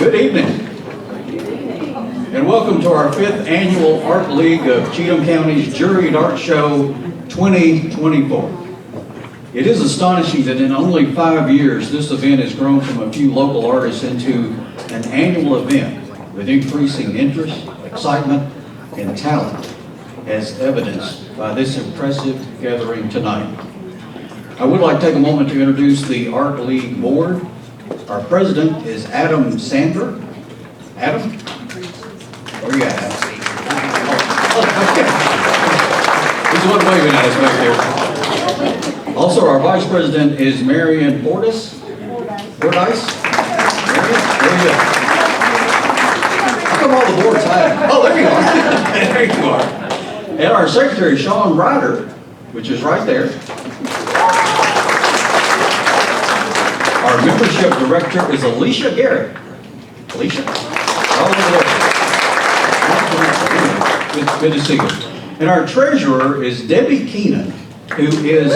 Good evening, and welcome to our 5th Annual Art League of Cheatham County's Juried Art Show 2024. It is astonishing that in only 5 years, this event has grown from a few local artists into an annual event with increasing interest, excitement, and talent, as evidenced by this impressive gathering tonight. I would like to take a moment to introduce the Art League Board. Our president is Adam Sander. Adam? Where are you at, Adam? He's the one waving at us back there. Also, our vice president is Marion Fordyce. Fordyce? There you go. How come all the boards hide? Oh, there you are. There you are. And our secretary, Sean Ryder, which is right there. Our membership director is Alicia Garrett. Alicia? Good to see you. And our treasurer is Debbie Keenan, who is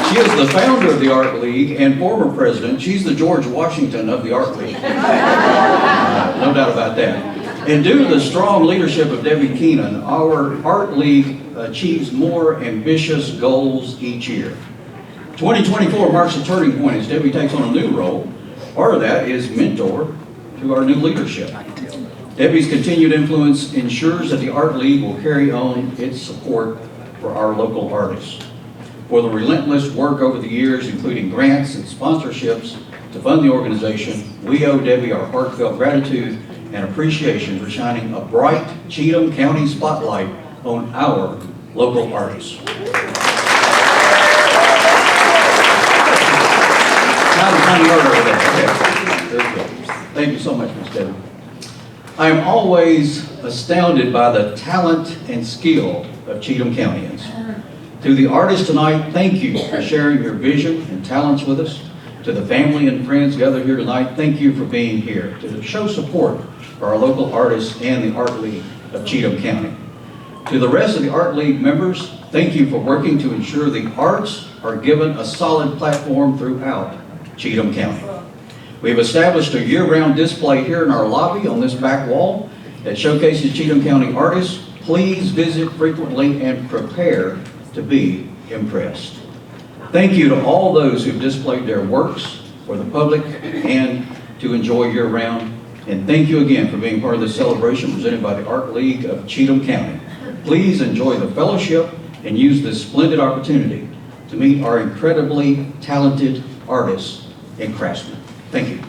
she is the founder of the Art League and former president. She's the George Washington of the Art League. No doubt about that. And due to the strong leadership of Debbie Keenan, our Art League achieves more ambitious goals each year. 2024 marks a turning point as Debbie takes on a new role. Part of that is mentor to our new leadership. Debbie's continued influence ensures that the Art League will carry on its support for our local artists. For the relentless work over the years, including grants and sponsorships to fund the organization, we owe Debbie our heartfelt gratitude and appreciation for shining a bright Cheatham County spotlight on our local artists. Thank you so much, Ms. Debbie. I am always astounded by the talent and skill of Cheatham Countyans. To the artists tonight, thank you for sharing your vision and talents with us. To the family and friends gathered here tonight, thank you for being here to show support for our local artists and the Art League of Cheatham County. To the rest of the Art League members, thank you for working to ensure the arts are given a solid platform throughout Cheatham County. We've established a year-round display here in our lobby on this back wall that showcases Cheatham County artists. Please visit frequently and prepare to be impressed. Thank you to all those who've displayed their works for the public and to enjoy year-round. And thank you again for being part of this celebration presented by the Art League of Cheatham County. Please enjoy the fellowship and use this splendid opportunity to meet our incredibly talented artists and craftsmen. Thank you.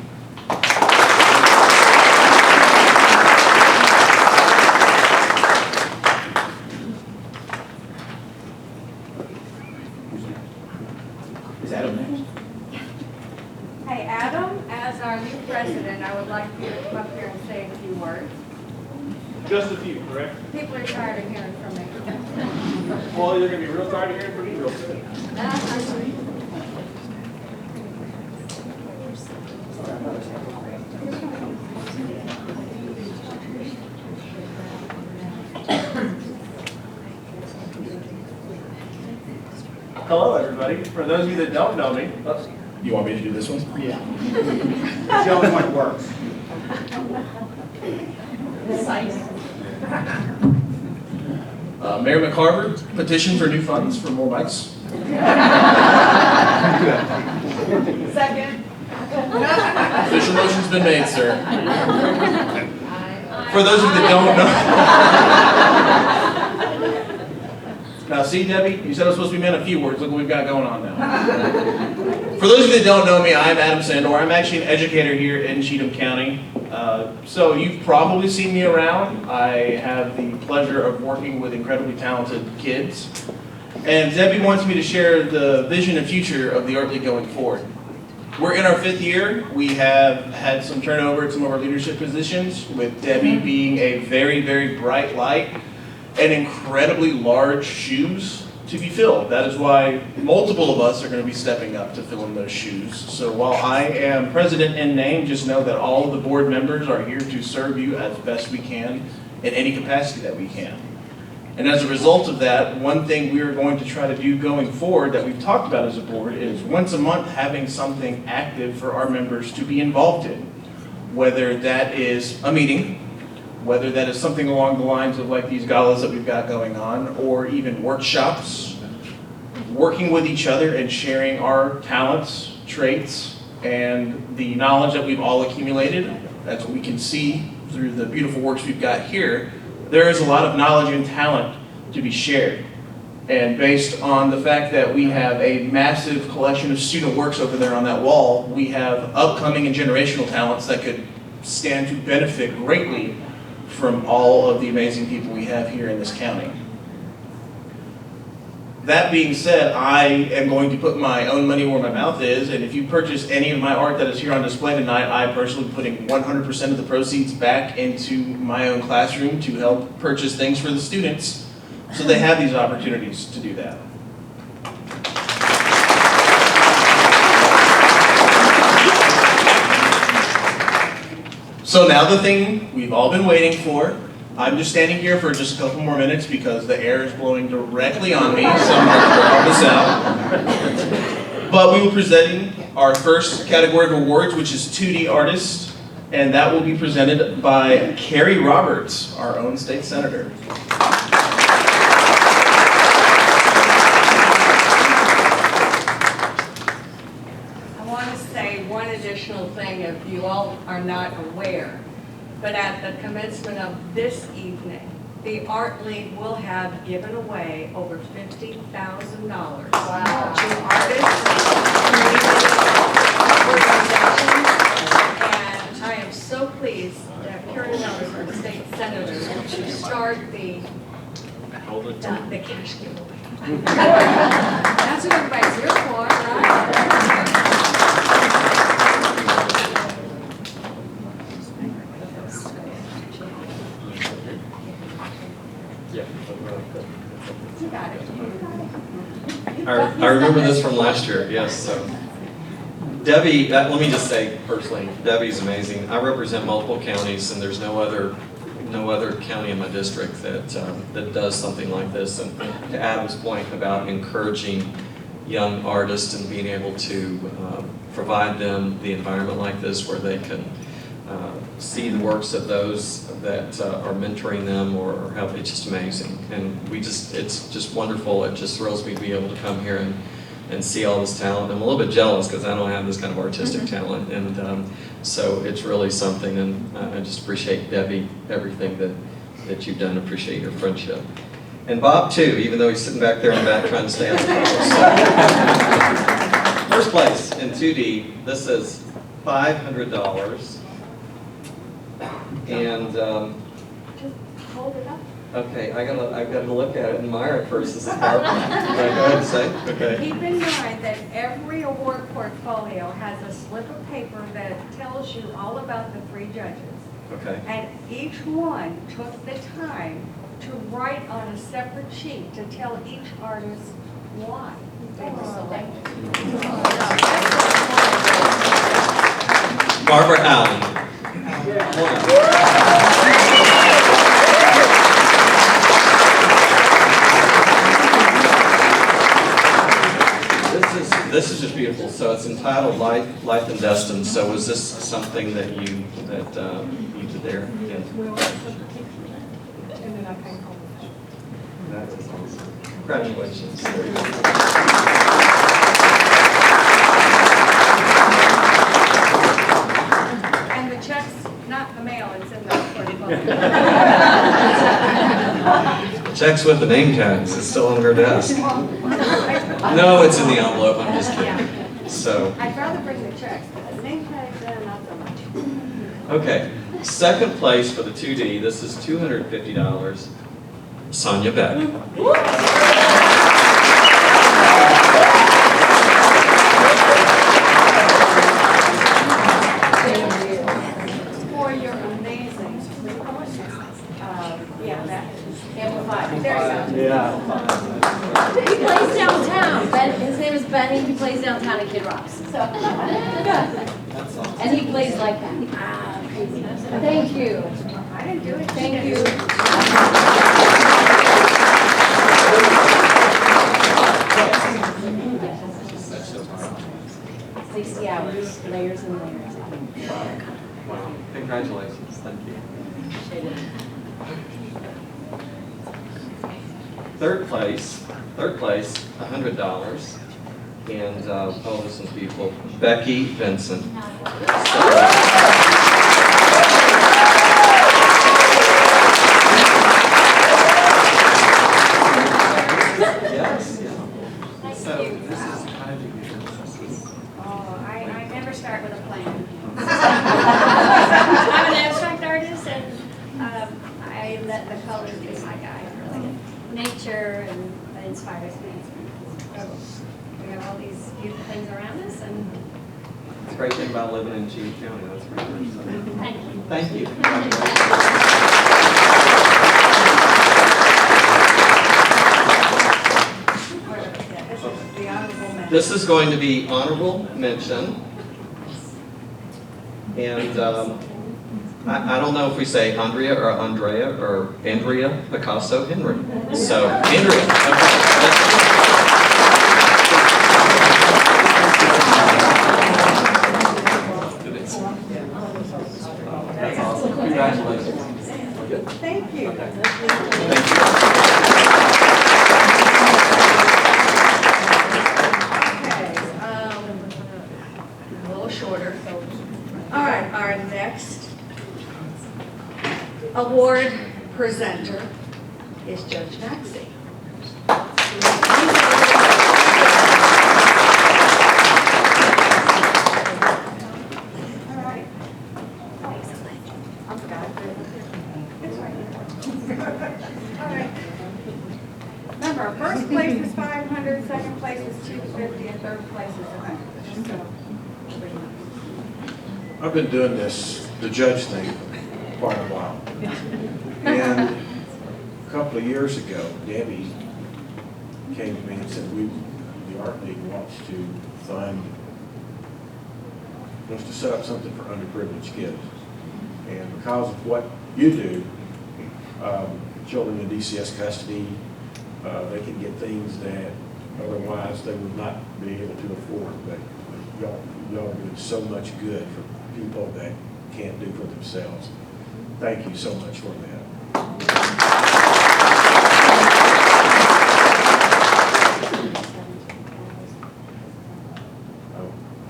Is Adam next? Hey, Adam, as our new president, I would like you to come up here and say a few words. Just a few, correct? People are tired of hearing from me. Well, you're going to be real tired of hearing from me real soon. Hello, everybody. For those of you that don't know me, you want me to do this one? Yeah. It's the only one that works. Mayor McCarver, petition for new funds for more mics. Second. Official motion's been made, sir. For those of you that don't know. Now, see, Debbie, you said I was supposed to be meant a few words. Look what we've got going on now. For those of you that don't know me, I'm Adam Sandor. I'm actually an educator here in Cheatham County. So you've probably seen me around. I have the pleasure of working with incredibly talented kids. And Debbie wants me to share the vision and future of the Art League going forward. We're in our 5th year. We have had some turnover at some of our leadership positions, with Debbie being a very, very bright light and incredibly large shoes to be filled. That is why multiple of us are going to be stepping up to fill in those shoes. So while I am president in name, just know that all of the board members are here to serve you as best we can in any capacity that we can. And as a result of that, one thing we are going to try to do going forward that we've talked about as a board is once a month having something active for our members to be involved in. Whether that is a meeting, whether that is something along the lines of like these galas that we've got going on, or even workshops, working with each other and sharing our talents, traits, and the knowledge that we've all accumulated. That's what we can see through the beautiful works we've got here. There is a lot of knowledge and talent to be shared. And based on the fact that we have a massive collection of student works over there on that wall, we have upcoming and generational talents that could stand to benefit greatly from all of the amazing people we have here in this county. That being said, I am going to put my own money where my mouth is, and if you purchase any of my art that is here on display tonight, I personally putting 100% of the proceeds back into my own classroom to help purchase things for the students so they have these opportunities to do that. So now the thing we've all been waiting for. I'm just standing here for just a couple more minutes because the air is blowing directly on me, so I'm going to draw this out. But we will be presenting our first category of awards, which is 2D Artist, and that will be presented by Carrie Roberts, our own state senator. I want to say one additional thing if you all are not aware. But at the commencement of this evening, the Art League will have given away over $50,000 to artists, and I am so pleased to have Carrie Roberts, our state senator, to start the cash giveaway. That's what everybody's here for, right? You got it. I remember this from last year, yes. So Debbie, let me just say personally, Debbie's amazing. I represent multiple counties, and there's no other county in my district that that does something like this. And to Adam's point about encouraging young artists and being able to provide them the environment like this where they can see the works of those that are mentoring them or help, it's just amazing. And it's just wonderful. It just thrills me to be able to come here and see all this talent. I'm a little bit jealous because I don't have this kind of artistic talent, and so it's really something, and I just appreciate Debbie, everything that you've done, appreciate your friendship. And Bob too, even though he's sitting back there in the back trying to stay on the First place in 2D, this is $500. And Just hold it up. okay, I've got to look at it and admire it first. This is Barbara. Can I go ahead and say? Okay. Keep in mind that every award portfolio has a slip of paper that tells you all about the three judges. Okay. And each one took the time to write on a separate sheet to tell each artist why they were selected. Barbara Allen. This is just beautiful. So it's entitled Life and Destiny. So was this something that you did there? Yeah. That is awesome. Congratulations. There you go. Not the mail, it's in the portfolio. Checks with the name tags. It's still on her desk. No, it's in the envelope. I'm just kidding. So. I'd rather bring the checks, but the name tags, not so much. Okay. Second place for the 2D. This is $250. Sonia Beck. He plays downtown. His name is Benny. He plays downtown at Kid Rocks. So, and he plays like that. Crazy. Thank you. I didn't do it. Thank you. 60 hours, layers and layers. Wow, congratulations, thank you. Third place, $100. And, oh, this one's beautiful, Becky Vincent. Yes, yeah. So this is kind of Oh, I never start with a plan. I'm an abstract artist, and I let the colors be my guide, really. Nature and that inspires me. So we have all these beautiful things around us, and It's a great thing about living in Cheatham County, that's for sure. So, thank you. thank you. The honorable mention. This is going to be honorable mention. And I don't know if we say Andrea or Andrea or Andrea Picasso Henry. So, Andrea. That's awesome. Congratulations. Thank you. Thank you. Okay, a little shorter. All right, our next award presenter is Judge Maxey. All right. I forgot. It's right here. All right. Remember, first place is 500, second place is 250, and third place is 100. So, I've been doing this, the judge thing, for quite a while. And a couple of years ago, Debbie came to me and said, the Art League wants to set up something for underprivileged kids. And because of what you do, children in DCS custody, they can get things that otherwise they would not be able to afford. But y'all do so much good for people that can't do for themselves. Thank you so much for that.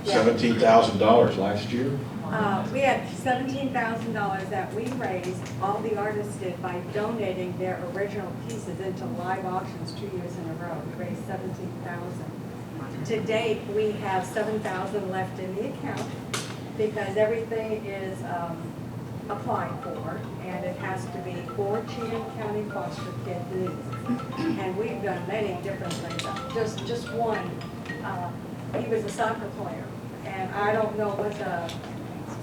$17,000 last year. We had $17,000 that we raised, all the artists did, by donating their original pieces into live auctions 2 years in a row. We raised $17,000. To date, we have $7,000 left in the account because everything is applied for, and it has to be for Cheatham County foster kid needs. And we've done many different things. Just one, he was a soccer player, and I don't know what the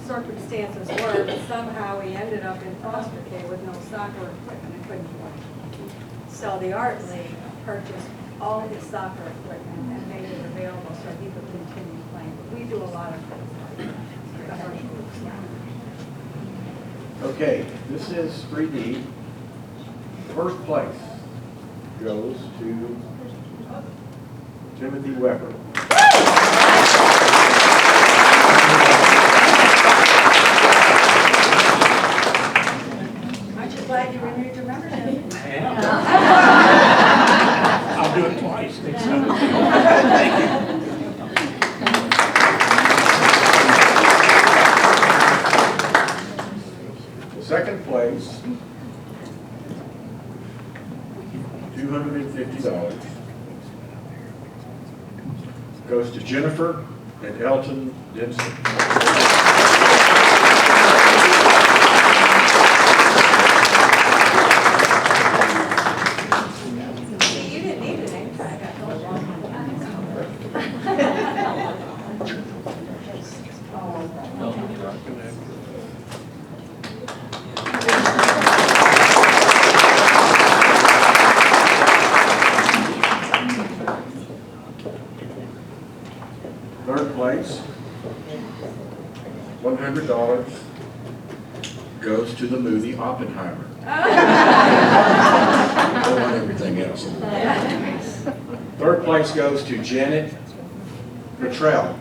circumstances were, but somehow he ended up in foster care with no soccer equipment and couldn't play. So the Art League purchased all his soccer equipment and made it available so he could continue playing. We do a lot of things like that. Okay, this is 3D. First place goes to Timothy Weber. Aren't you glad you renewed your membership? I'll do it twice next time. Thank you. Second place, $250, goes to Jennifer and Elton Denson. See, you didn't need a name tag. I told you. Third place, $100, goes to the movie Oppenheimer. I want everything else. Third place goes to Janet Petrell.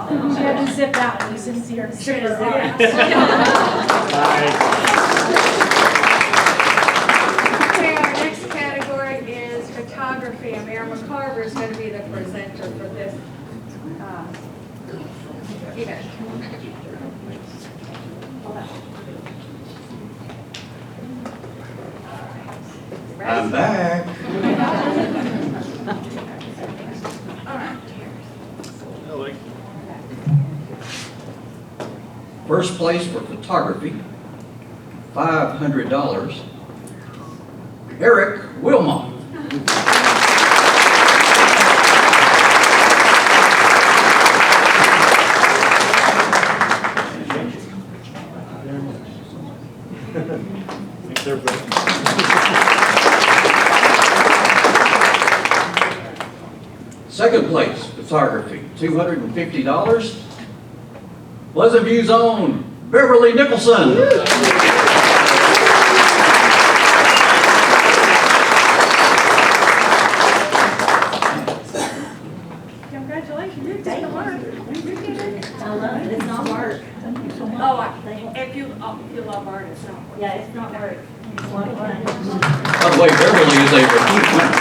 She had to zip out, and you didn't see her zip her out. Okay, our next category is photography, and Mayor McCarver is going to be the presenter for this event. I'm back. First place for photography, $500, Eric Wilmot. Second place, photography, $250. Pleasant View's own Beverly Nicholson. Congratulations, you did the work. I love it, it's not work. If you love art, it's not work. Yeah, it's not work. It's a lot of fun. By the way, Beverly is a repeat winner.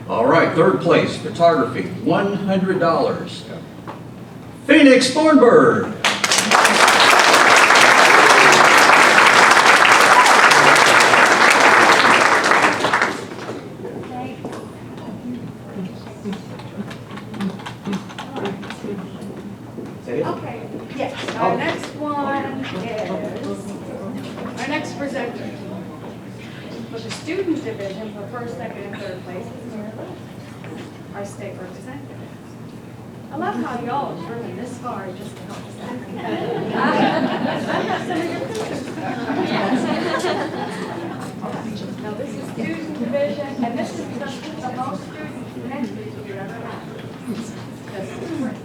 All right, third place, photography, $100. Phoenix Thornburg. Okay, yes, our next one is, our next presenter. For the student division, for first, second, and third place is Mary Lou, our state representative. I love how y'all are driven this far just to help us out. I have some of your pictures. Now, this is student division, and this is the most student entries we've ever had. This is great.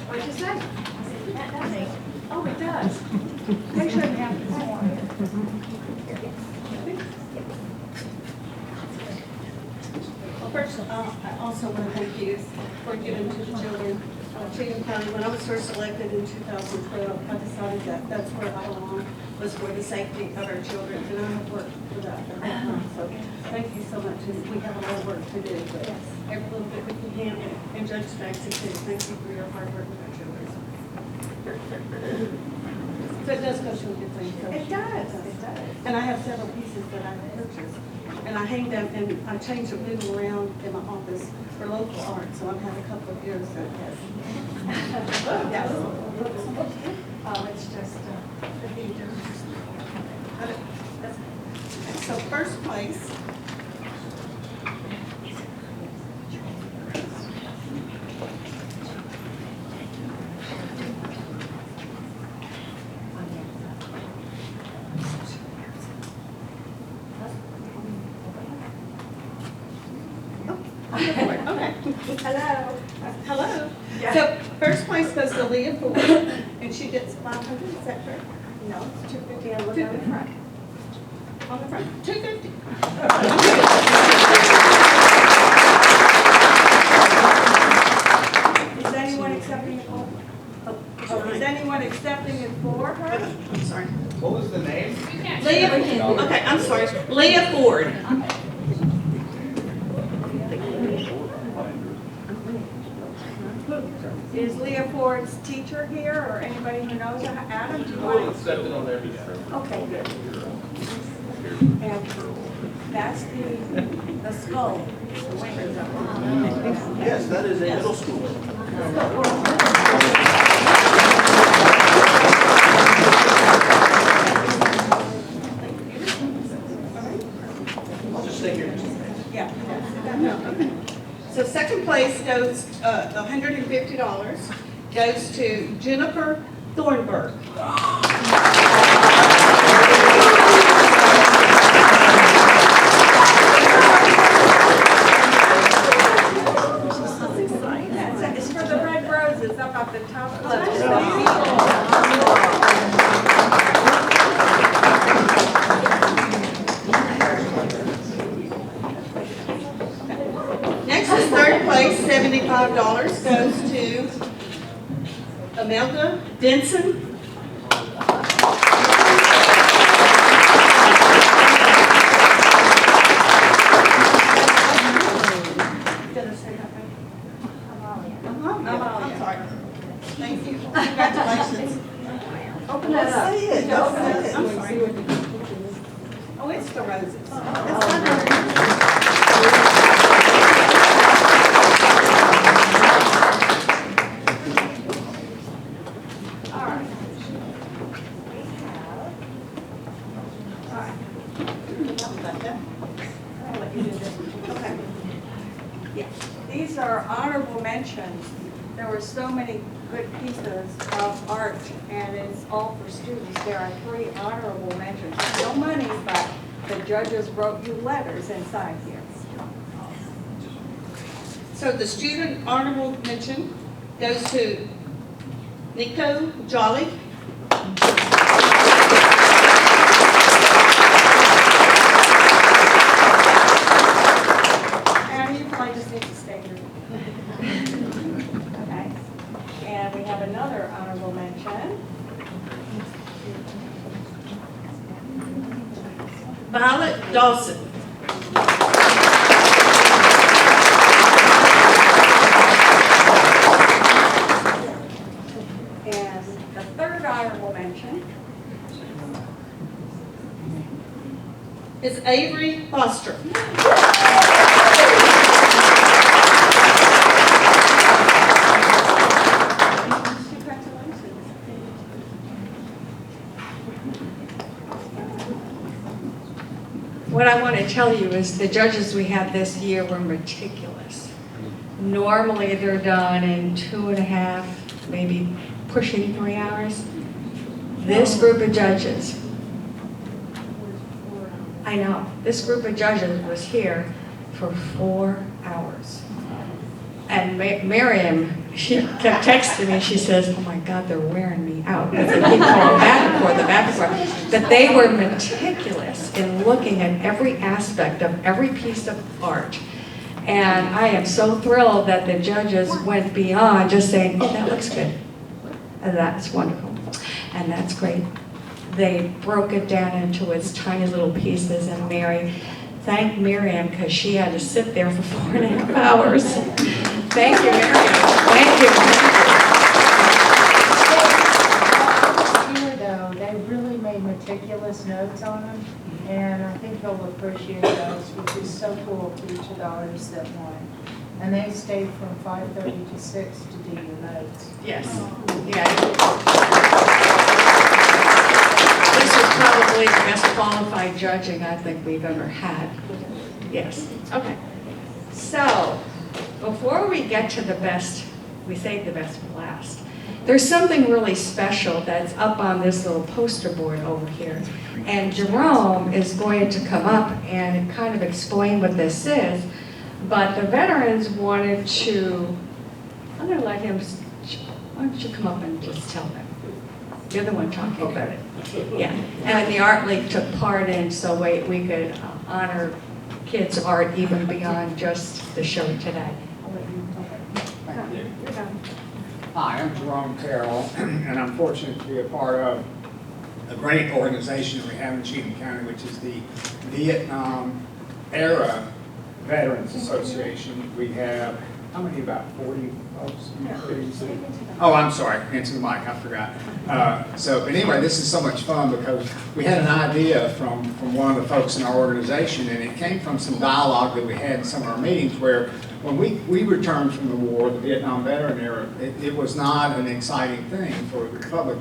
What'd you say? Oh, it does. Make sure you have the form. Well, first, I also want to thank you for giving to the children of Cheatham County. When I was first elected in 2012, I decided that that's where I belong, was for the safety of our children, and I have worked for that for a long time. So thank you so much, and we have a lot of work to do, but every little bit we can handle. And Judge Stacy too, thank you for your hard work with our children. So it does go to a good thing. So It does, it does. and I have several pieces that I purchased, and I hang them, and I change them moving around in my office for local art, so I've had a couple of years that has. It's just a feature. So first place. Okay. Hello. Hello. Yeah. So first place goes to Leah Ford, and she gets 500, is that correct? No, it's 250 and look on the front. On the front, 250. Is anyone accepting it for? Is anyone accepting it for her? I'm sorry. What was the name? Leah, okay, I'm sorry, Leah Ford. Is Leah Ford's teacher here or anybody who knows her? Adam, do you We'll want accept it on their behalf. to? Okay, good. And that's the skull. Yes, that is a middle school. I'll just stay here. Yeah. So second place goes, the $150 goes to Jennifer Thornburg. It's for the red roses up at the top left. Imelda Denson. Did I say that right? Amalia. I'm sorry. Thank you. Congratulations. Open that up. Say it. Don't say it. I'm sorry. Oh, it's the roses. It's not These are honorable mentions. There were so many good pieces of art, and it's all for students. There are 3 honorable mentions. No money, but the judges wrote you letters inside here. So the student honorable mention goes to Nico Jolly. And you probably just need to stay here. Okay. And we have another honorable mention. Violet Dawson. And the third honorable mention Is Avery Foster. What I want to tell you is the judges we had this year were meticulous. Normally they're done in 2.5, maybe pushing 3 hours. This group of judges, I know, this group of judges was here for 4 hours. And Miriam, she kept texting me, she says, oh my God, they're wearing me out. Because they keep going back and forth, back and forth. But they were meticulous in looking at every aspect of every piece of art. And I am so thrilled that the judges went beyond just saying, oh, that looks good. And that's wonderful. And that's great. They broke it down into its tiny little pieces, and Mary, thank Miriam, because she had to sit there for 4.5 hours. Thank you, Miriam. Thank you. Here, though, they really made meticulous notes on them, and I think they'll appreciate those, which is so cool for each of the artists that won. And they stayed from 5:30 to 6 to do your notes. Yes. Yeah. This is probably the best qualified judging I think we've ever had. Yes. Okay. So, before we get to the best, we save the best for last. There's something really special that's up on this little poster board over here. And Jerome is going to come up and kind of explain what this is. But the veterans wanted to, I'm going to let him, why don't you come up and just tell them? You're the one talking about it. Yeah. And the Art League took part in, so we could honor kids' art even beyond just the show today. Hi, I'm Jerome Carroll, and I'm fortunate to be a part of a great organization that we have in Cheatham County, which is the Vietnam Era Veterans Association. We have, how many, about 40 folks? Oh, I'm sorry, into the mic, I forgot. But anyway, this is so much fun because we had an idea from one of the folks in our organization, and it came from some dialogue that we had in some of our meetings where when we returned from the war, the Vietnam veteran era, it was not an exciting thing for the public.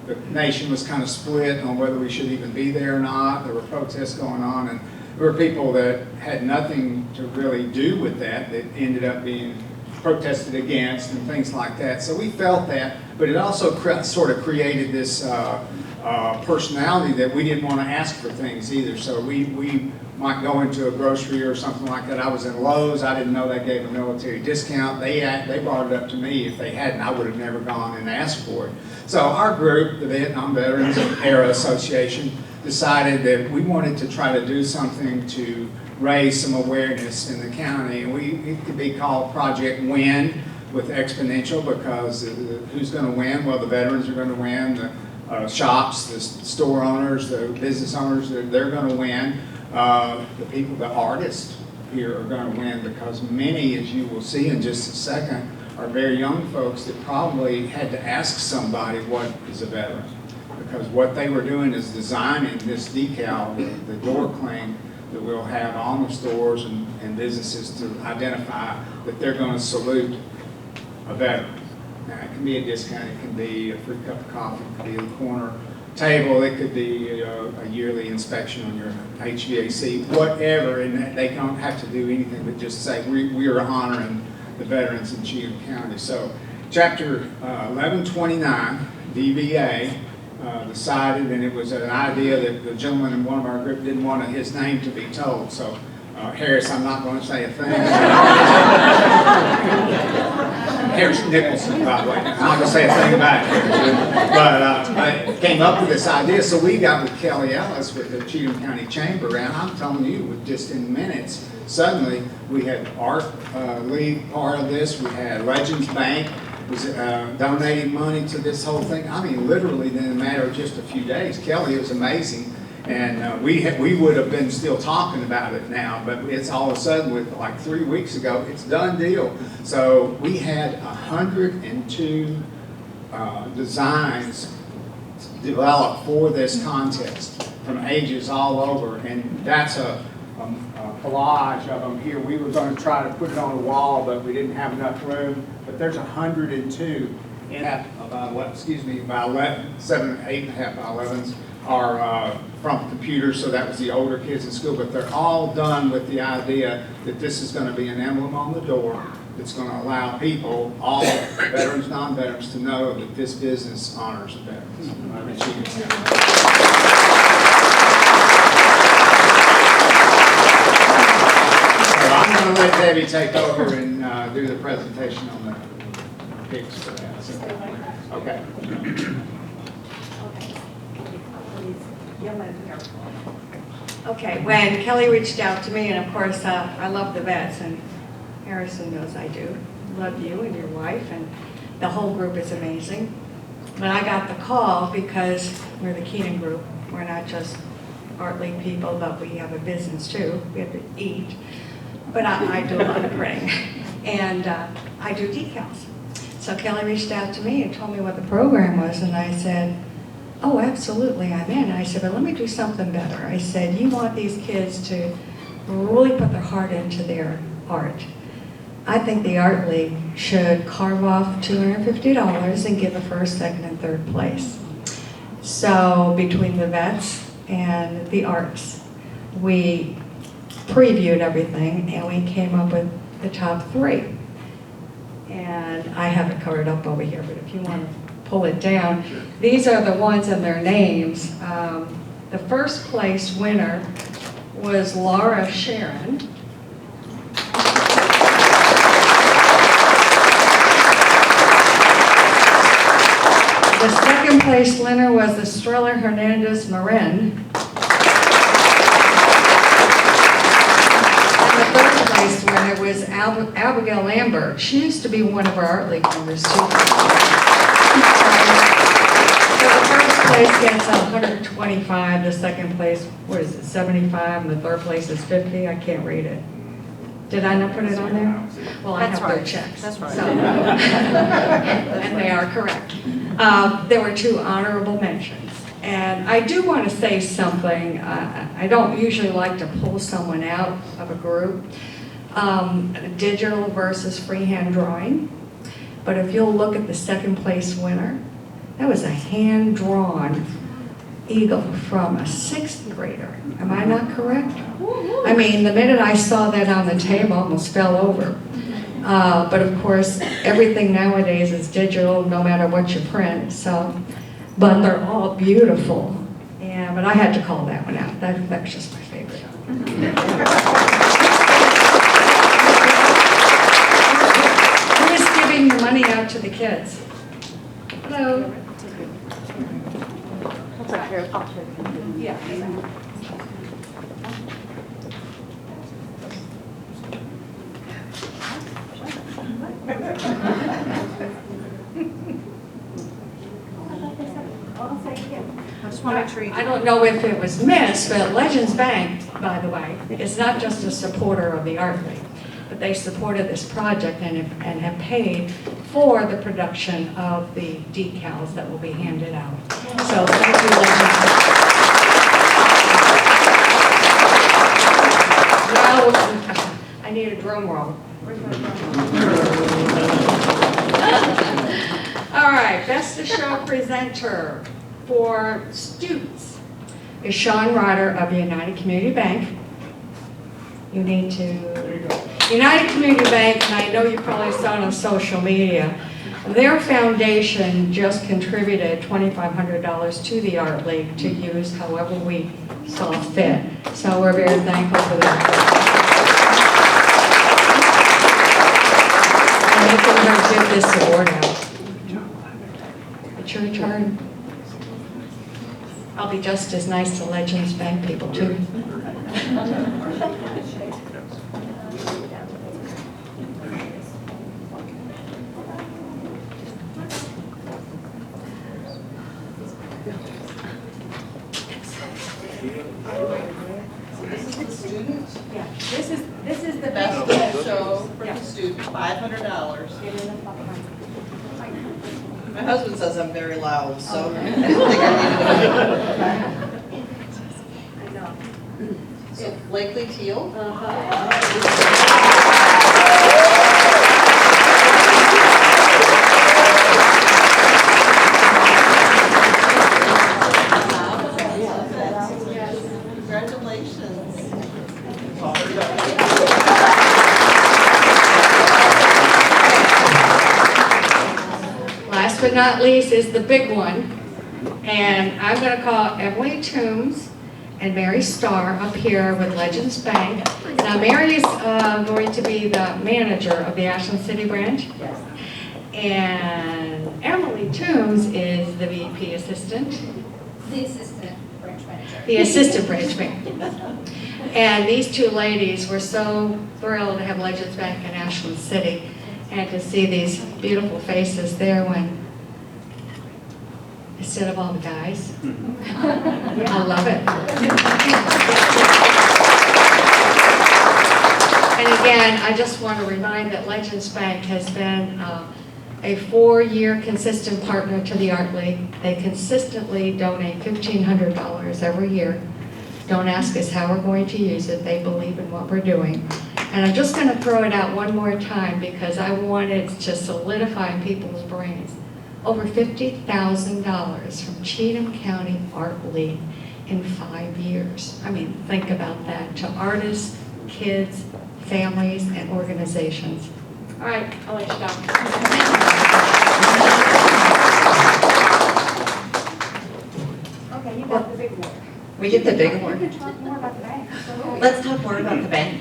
The nation was kind of split on whether we should even be there or not. There were protests going on, and there were people that had nothing to really do with that ended up being protested against and things like that. So we felt that, but it also sort of created this personality that we didn't want to ask for things either. So we might go into a grocery or something like that. I was in Lowe's. I didn't know they gave a military discount. They brought it up to me. If they hadn't, I would have never gone and asked for it. So our group, the Vietnam Veterans Era Association, decided that we wanted to try to do something to raise some awareness in the county. And it could be called Project WIN, with exponential because who's going to win? Well, the veterans are going to win. The shops, the store owners, the business owners, they're going to win. The people, the artists here are going to win because many, as you will see in just a second, are very young folks that probably had to ask somebody what is a veteran. Because what they were doing is designing this decal, the door cling that we'll have on the stores and businesses to identify that they're going to salute a veteran. Now, it can be a discount, it can be a free cup of coffee, it could be a corner table, it could be a yearly inspection on your HVAC, whatever, and they don't have to do anything but just say, we are honoring the veterans in Cheatham County. So, Chapter 1129, DVA, decided, and it was an idea that the gentleman in one of our group didn't want his name to be told. So, Harris, I'm not going to say a thing. Harris Nicholson, by the way. I'm not going to say a thing about it. But I came up with this idea. So we got with Kelly Ellis with the Cheatham County Chamber, and I'm telling you, with just in minutes, suddenly we had Art League part of this. We had Legends Bank was donating money to this whole thing. I mean, literally in a matter of just a few days. Kelly was amazing. And we would have been still talking about it now, but it's all of a sudden, with like 3 weeks ago, it's done deal. So we had 102 designs developed for this contest from ages all over, and that's a collage of them here. We were going to try to put it on a wall, but we didn't have enough room. But there's 102 in that about 11, 7, 8.5 by 11s are from computers, so that was the older kids in school, but they're all done with the idea that this is going to be an emblem on the door that's going to allow people, all veterans, non-veterans, to know that this business honors the veterans. So I'm going to let Debbie take over and do the presentation on the pics for that. So, okay. Okay, when Kelly reached out to me, and of course, I love the vets, and Harrison knows I do. Love you and your wife, and the whole group is amazing. But I got the call because we're the Keenan group. We're not just Art League people, but we have a business too. We have to eat. But I do a lot of printing, and I do decals. So Kelly reached out to me and told me what the program was, and I said, oh, absolutely, I'm in. I said, but let me do something better. I said, you want these kids to really put their heart into their art. I think the Art League should carve off $250 and give a first, second, and third place. So between the vets and the arts, we previewed everything and we came up with the top 3. And I have it covered up over here, but if you want to pull it down. These are the ones and their names. The first place winner was Laura Sharon. The second place winner was Estrella Hernandez Marin. And the third place winner was Abigail Lambert. She used to be one of our Art League members too. So the first place gets 125, the second place, what is it, 75, and the third place is 50? I can't read it. Did I not put it on there? Well, I have their checks. That's right. So, and they are correct. There were 2 honorable mentions. And I do want to say something. I don't usually like to pull someone out of a group. Digital versus freehand drawing. But if you'll look at the second place winner, that was a hand-drawn eagle from a 6th grader. Am I not correct? I mean, the minute I saw that on the table, I almost fell over. But of course, everything nowadays is digital, no matter what you print. So, but they're all beautiful. Yeah, but I had to call that one out. That was just my favorite. Who is giving the money out to the kids? Hello. Yeah. I don't know if it was missed, but Legends Bank, by the way, is not just a supporter of the Art League, but they supported this project and have paid for the production of the decals that will be handed out. So thank you, Legends Bank. Now, I need a drum roll. Where's my drum roll? All right, Best of Show presenter for students is Sean Ryder of United Community Bank. You need to, United Community Bank, and I know you probably saw it on social media, their foundation just contributed $2,500 to the Art League to use however we saw fit. So we're very thankful for that. And they can give this award out. It's your turn. I'll be just as nice to Legends Bank people too. Yeah, this is the Best best. of show for the student, $500. My husband says I'm very loud, so I didn't think I needed to. So Blakely Teal. Congratulations. Last but not least is the big one. And I'm going to call Emily Toombs and Mary Starr up here with Legends Bank. Now Mary is going to be the manager of the Ashland City branch. Yes. And Emily Toombs is the VP assistant. The assistant branch manager. The assistant branch manager. And these two ladies were so thrilled to have Legends Bank in Ashland City and to see these beautiful faces there when, instead of all the guys. I love it. And again, I just want to remind that Legends Bank has been a 4-year consistent partner to the Art League. They consistently donate $1,500 every year. Don't ask us how we're going to use it. They believe in what we're doing. And I'm just going to throw it out one more time because I wanted to solidify in people's brains. Over $50,000 from Cheatham County Art League in 5 years. I mean, think about that. To artists, kids, families, and organizations. All right, I'll let you go. Okay, you got the big one. We get the big one. We can talk more about the bank. Let's talk more about the bank.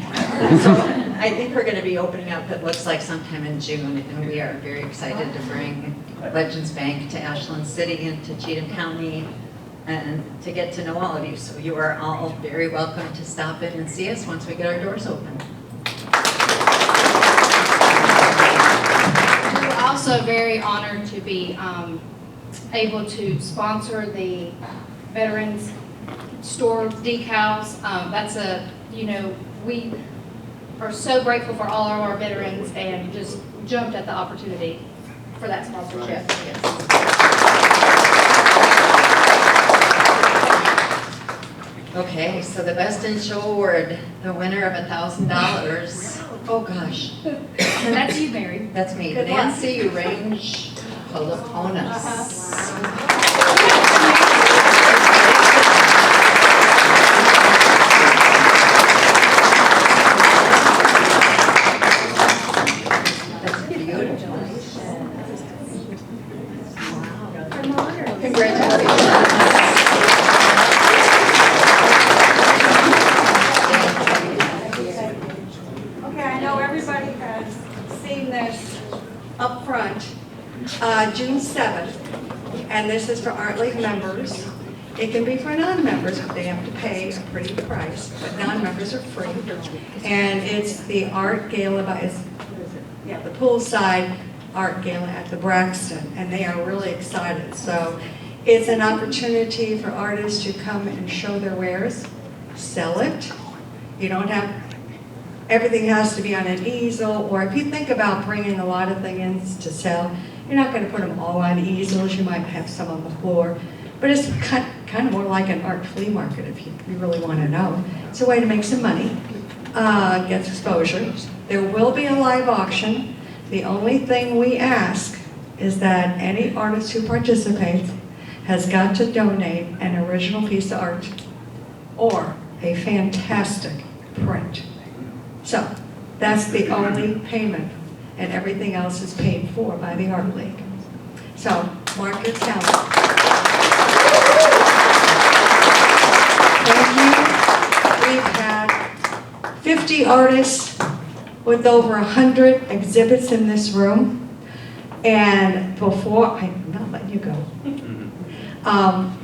So I think we're going to be opening up, it looks like sometime in June, and we are very excited to bring Legends Bank to Ashland City and to Cheatham County and to get to know all of you. So you are all very welcome to stop in and see us once we get our doors open. We're also very honored to be able to sponsor the Veterans Store decals. We are so grateful for all of our veterans and just jumped at the opportunity for that sponsorship. Okay, so the Best in Show Award, the winner of $1,000. Oh gosh. And that's you, Mary. That's me. Good luck. Nancy Range Poloponas. June 7th, and this is for Art League members. It can be for non-members, but they have to pay a pretty price, but non-members are free. And it's the art gala the poolside art gala at the Braxton, and they are really excited. So It's an opportunity for artists to come and show their wares, sell it. You don't have, everything has to be on an easel, or if you think about bringing a lot of things to sell, you're not going to put them all on easels, you might have some on the floor. But it's kind of more like an art flea market if you really want to know. It's a way to make some money, get exposure. There will be a live auction. The only thing we ask is that any artist who participates has got to donate an original piece of art or a fantastic print. So that's the only payment, and everything else is paid for by the Art League. So mark your calendar. Thank you. We've had 50 artists with over 100 exhibits in this room. And I'm not letting you go.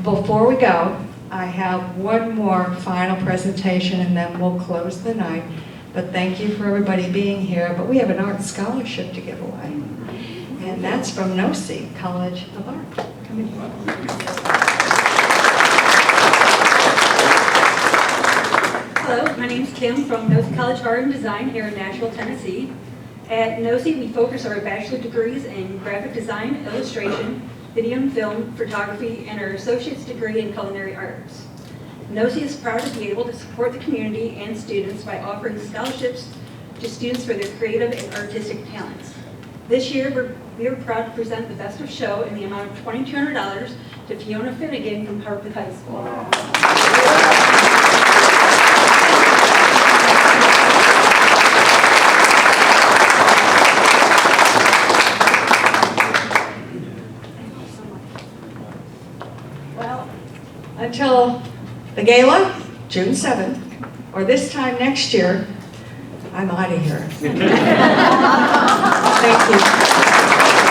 Before we go, I have one more final presentation and then we'll close the night. But thank you for everybody being here. But we have an art scholarship to give away. And that's from NOC, College of Art. Come in here. Hello, my name's Kim from NOC College of Art and Design here in Nashville, Tennessee. At NOC, we focus our bachelor degrees in graphic design, illustration, video and film, photography, and our associate's degree in culinary arts. NOC is proud to be able to support the community and students by offering scholarships to students for their creative and artistic talents. This year, we are proud to present the Best of Show in the amount of $2,200 to Fiona Finnegan from Harpeth High School. Until the gala, June 7th, or this time next year, I'm out of here. Thank you.